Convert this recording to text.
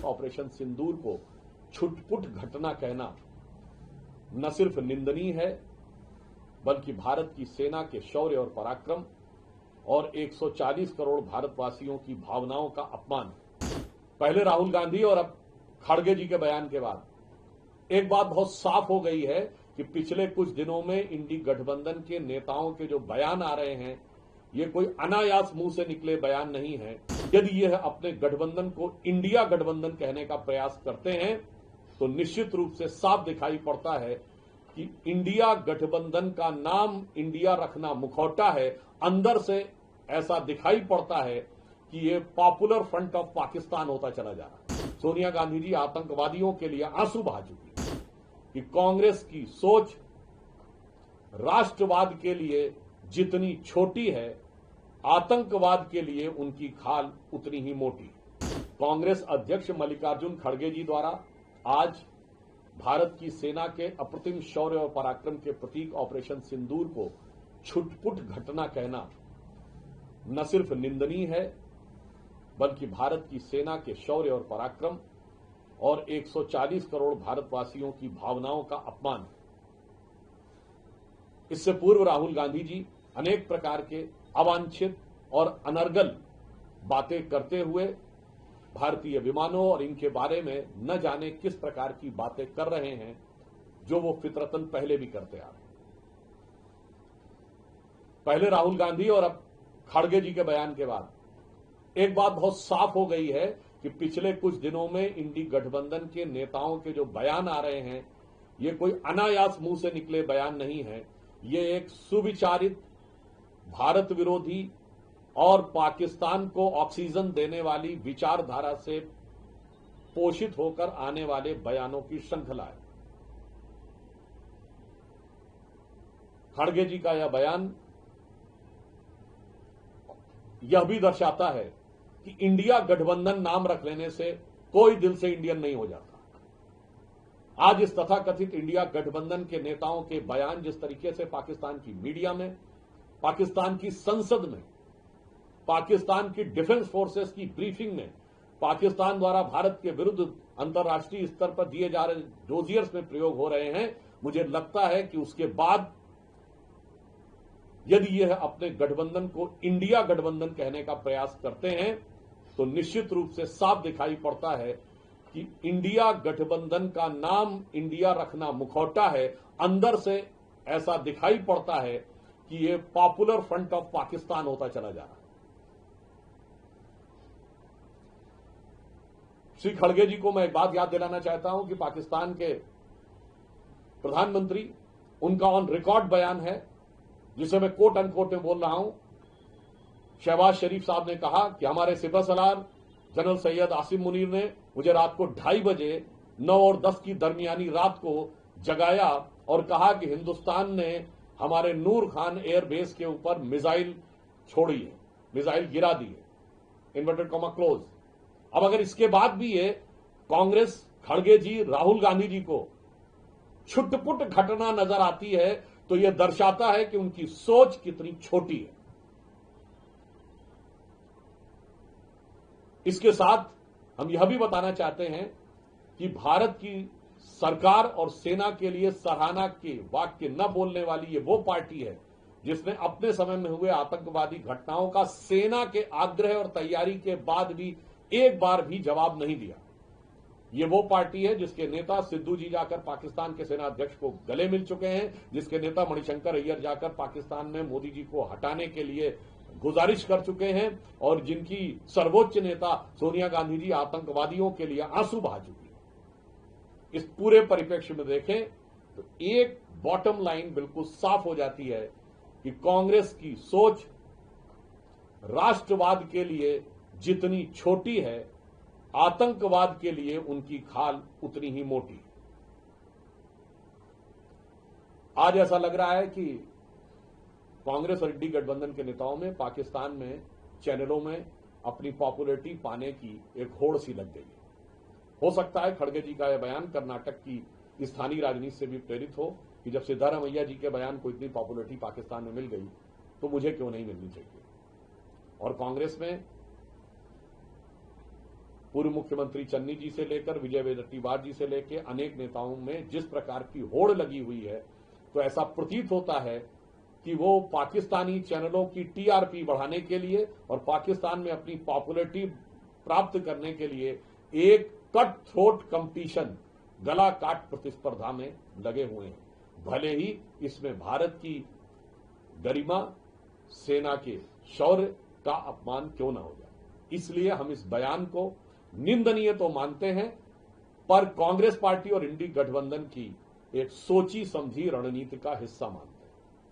Operation सिंदूर को छुटपुट घटना कहना न सिर्फ निंदनीय है, बल्कि भारत की सेना के शौर्य और पराक्रम और 140 करोड़ भारतवासियों की भावनाओं का अपमान। पहले राहुल गांधी और अब खड़गे जी के बयान के बाद एक बात बहुत साफ हो गई है कि पिछले कुछ दिनों में इंडी गठबंधन के नेताओं के जो बयान आ रहे हैं, ये कोई अनायास मुंह से निकले बयान नहीं है। यदि यह अपने गठबंधन को इंडिया गठबंधन कहने का प्रयास करते हैं तो निश्चित रूप से साफ दिखाई पड़ता है कि इंडिया गठबंधन का नाम इंडिया रखना मुखौटा है। अंदर से ऐसा दिखाई पड़ता है कि ये पॉपुलर फ्रंट ऑफ पाकिस्तान होता चला जा रहा है। सोनिया गांधी जी आतंकवादियों के लिए आंसू बहा चुकी है कि कांग्रेस की सोच राष्ट्रवाद के लिए जितनी छोटी है, आतंकवाद के लिए उनकी खाल उतनी ही मोटी। कांग्रेस अध्यक्ष मल्लिकार्जुन खड़गे जी द्वारा आज भारत की सेना के अप्रतिम शौर्य और पराक्रम के प्रतीक ऑपरेशन सिंदूर को छुटपुट घटना कहना न सिर्फ निंदनीय है, बल्कि भारत की सेना के शौर्य और पराक्रम और 140 करोड़ भारतवासियों की भावनाओं का अपमान। इससे पूर्व राहुल गांधी जी अनेक प्रकार के अवांछित और अनर्गल बातें करते हुए भारतीय विमानों और इनके बारे में न जाने किस प्रकार की बातें कर रहे हैं, जो वो फितरतन पहले भी करते आ रहे हैं। पहले राहुल गांधी और अब खड़गे जी के बयान के बाद एक बात बहुत साफ हो गई है कि पिछले कुछ दिनों में इंडी गठबंधन के नेताओं के जो बयान आ रहे हैं, ये कोई अनायास मुंह से निकले बयान नहीं है। ये एक सुविचारित, भारत विरोधी और पाकिस्तान को ऑक्सीजन देने वाली विचारधारा से पोषित होकर आने वाले बयानों की श्रृंखला है। खड़गे जी का यह बयान यह भी दर्शाता है कि इंडिया गठबंधन नाम रख लेने से कोई दिल से इंडियन नहीं हो जाता। आज इस तथाकथित इंडिया गठबंधन के नेताओं के बयान जिस तरीके से पाकिस्तान की मीडिया में, पाकिस्तान की संसद में, पाकिस्तान की डिफेंस फोर्सेस की ब्रीफिंग में, पाकिस्तान द्वारा भारत के विरुद्ध अंतर्राष्ट्रीय स्तर पर दिए जा रहे डोजियर्स में प्रयोग हो रहे हैं, मुझे लगता है कि उसके बाद यदि यह अपने गठबंधन को इंडिया गठबंधन कहने का प्रयास करते हैं तो निश्चित रूप से साफ दिखाई पड़ता है कि इंडिया गठबंधन का नाम इंडिया रखना मुखौटा है। अंदर से ऐसा दिखाई पड़ता है कि ये पॉपुलर फ्रंट ऑफ पाकिस्तान होता चला जा रहा है। श्री खड़गे जी को मैं एक बात याद दिलाना चाहता हूं कि पाकिस्तान के प्रधानमंत्री, उनका ऑन रिकॉर्ड बयान है, जिसे मैं कोट अनकोट में बोल रहा हूं। शहबाज शरीफ साहब ने कहा कि हमारे सिपह सलार जनरल सैयद आसिम मुनीर ने मुझे रात को 2:30 बजे 9 और 10 की दरमियानी रात को जगाया और कहा कि हिंदुस्तान ने हमारे नूर खान एयरबेस के ऊपर मिसाइल छोड़ी है, मिसाइल गिरा दी है, इन्वर्टेड कॉमा क्लोज। अब अगर इसके बाद भी ये कांग्रेस, खड़गे जी, राहुल गांधी जी को छुटपुट घटना नजर आती है तो यह दर्शाता है कि उनकी सोच कितनी छोटी है। इसके साथ हम यह भी बताना चाहते हैं कि भारत की सरकार और सेना के लिए सराहना के वाक्य न बोलने वाली ये वो पार्टी है जिसने अपने समय में हुए आतंकवादी घटनाओं का सेना के आग्रह और तैयारी के बाद भी एक बार भी जवाब नहीं दिया। ये वो पार्टी है जिसके नेता सिद्धू जी जाकर पाकिस्तान के सेना अध्यक्ष को गले मिल चुके हैं, जिसके नेता मणिशंकर अय्यर जाकर पाकिस्तान में मोदी जी को हटाने के लिए गुजारिश कर चुके हैं और जिनकी सर्वोच्च नेता सोनिया गांधी जी आतंकवादियों के लिए आंसू बहा चुकी है। इस पूरे परिप्रेक्ष्य में देखें तो एक बॉटम लाइन बिल्कुल साफ हो जाती है कि कांग्रेस की सोच राष्ट्रवाद के लिए जितनी छोटी है, आतंकवाद के लिए उनकी खाल उतनी ही मोटी। आज ऐसा लग रहा है कि कांग्रेस और इंडी गठबंधन के नेताओं में पाकिस्तान में चैनलों में अपनी पॉपुलैरिटी पाने की एक होड़ सी लग गई है। हो सकता है खड़गे जी का यह बयान कर्नाटक की स्थानीय राजनीति से भी प्रेरित हो कि जब सिद्धारमैया जी के बयान को इतनी पॉपुलैरिटी पाकिस्तान में मिल गई तो मुझे क्यों नहीं मिलनी चाहिए। और कांग्रेस में पूर्व मुख्यमंत्री चन्नी जी से लेकर विजय वडेट्टीवार जी से लेकर अनेक नेताओं में जिस प्रकार की होड़ लगी हुई है, तो ऐसा प्रतीत होता है कि वो पाकिस्तानी चैनलों की टीआरपी बढ़ाने के लिए और पाकिस्तान में अपनी पॉपुलैरिटी प्राप्त करने के लिए एक कट थ्रोट कंपटीशन, गला काट प्रतिस्पर्धा में लगे हुए हैं, भले ही इसमें भारत की गरिमा, सेना के शौर्य का अपमान क्यों न हो जाए। इसलिए हम इस बयान को निंदनीय तो मानते हैं, पर कांग्रेस पार्टी और इंडी गठबंधन की एक सोची समझी रणनीति का हिस्सा मानते हैं।